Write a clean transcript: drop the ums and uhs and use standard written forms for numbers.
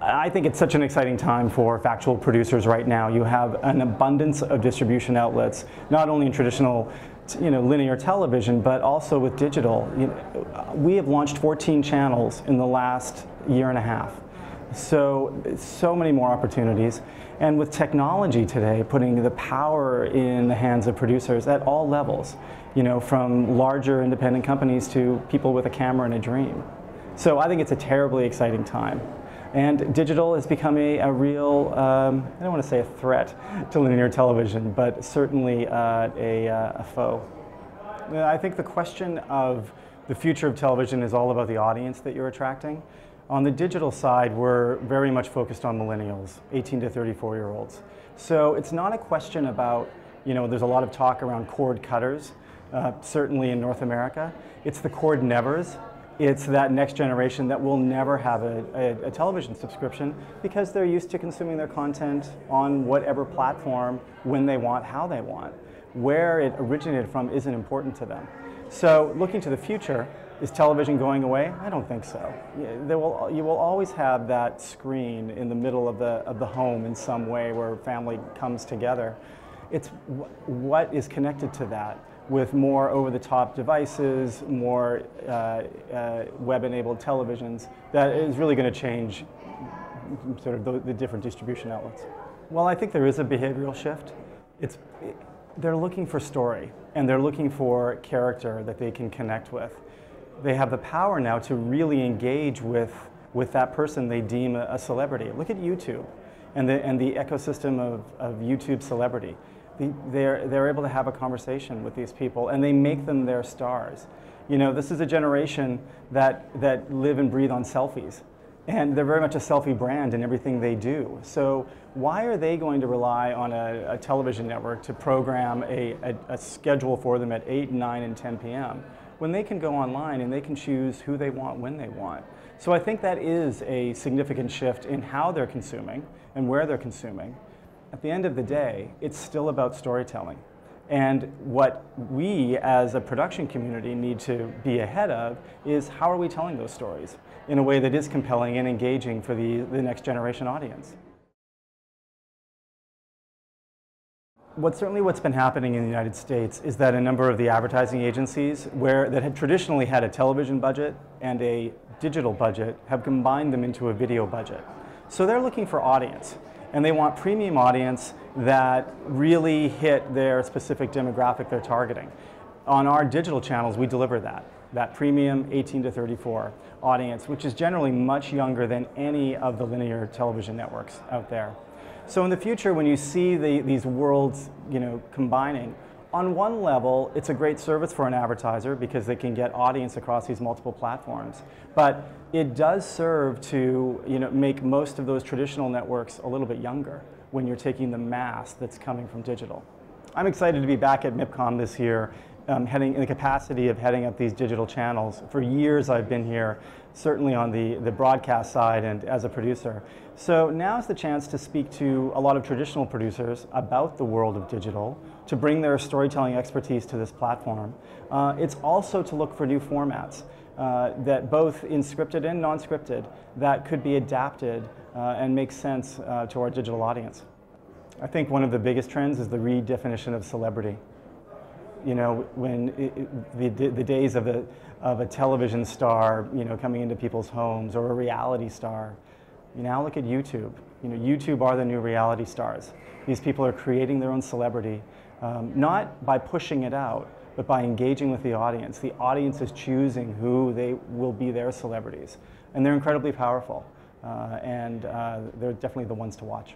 I think it's such an exciting time for factual producers right now. You have an abundance of distribution outlets, not only in traditional linear television, but also with digital. We have launched 14 channels in the last year and a half. So many more opportunities. And with technology today, putting the power in the hands of producers at all levels, from larger independent companies to people with a camera and a dream. So I think it's a terribly exciting time. And digital is becoming a real, I don't want to say a threat to linear television, but certainly a foe. I think the question of the future of television is all about the audience that you're attracting. On the digital side, we're very much focused on millennials, 18 to 34-year-olds. So it's not a question about, there's a lot of talk around cord cutters, certainly in North America. It's the cord nevers. It's that next generation that will never have a television subscription because they're used to consuming their content on whatever platform, when they want, how they want. Where it originated from isn't important to them. So looking to the future, is television going away? I don't think so. You will always have that screen in the middle of the home in some way where family comes together. It's what is connected to that, with more over-the-top devices, more web-enabled televisions, that is really going to change sort of the different distribution outlets. Well, I think there is a behavioral shift. They're looking for story, and they're looking for character that they can connect with. They have the power now to really engage with that person they deem a celebrity. Look at YouTube and the ecosystem of YouTube celebrity. They're able to have a conversation with these people, and they make them their stars. This is a generation that live and breathe on selfies, and they're very much a selfie brand in everything they do. So why are they going to rely on a television network to program a schedule for them at 8, 9, and 10 p.m. when they can go online and they can choose who they want when they want? So I think that is a significant shift in how they're consuming and where they're consuming. At the end of the day, it's still about storytelling. And what we as a production community need to be ahead of is how are we telling those stories in a way that is compelling and engaging for the next generation audience. What's been happening in the United States is that a number of the advertising agencies that had traditionally had a television budget and a digital budget have combined them into a video budget. So they're looking for audience. And they want premium audience that really hit their specific demographic they're targeting. On our digital channels, we deliver that premium 18 to 34 audience, which is generally much younger than any of the linear television networks out there. So in the future, when you see these worlds combining, on one level, it's a great service for an advertiser because they can get audience across these multiple platforms. But it does serve to make most of those traditional networks a little bit younger when you're taking the mass that's coming from digital. I'm excited to be back at MIPCOM this year, in the capacity of heading up these digital channels. For years I've been here, certainly on the broadcast side and as a producer. So now's the chance to speak to a lot of traditional producers about the world of digital, to bring their storytelling expertise to this platform. It's also to look for new formats that both in scripted and non-scripted that could be adapted and make sense to our digital audience. I think one of the biggest trends is the redefinition of celebrity. When the days of a television star, coming into people's homes, or a reality star. You now look at YouTube. YouTube are the new reality stars. These people are creating their own celebrity, not by pushing it out, but by engaging with the audience. The audience is choosing who they will be their celebrities, and they're incredibly powerful, and they're definitely the ones to watch.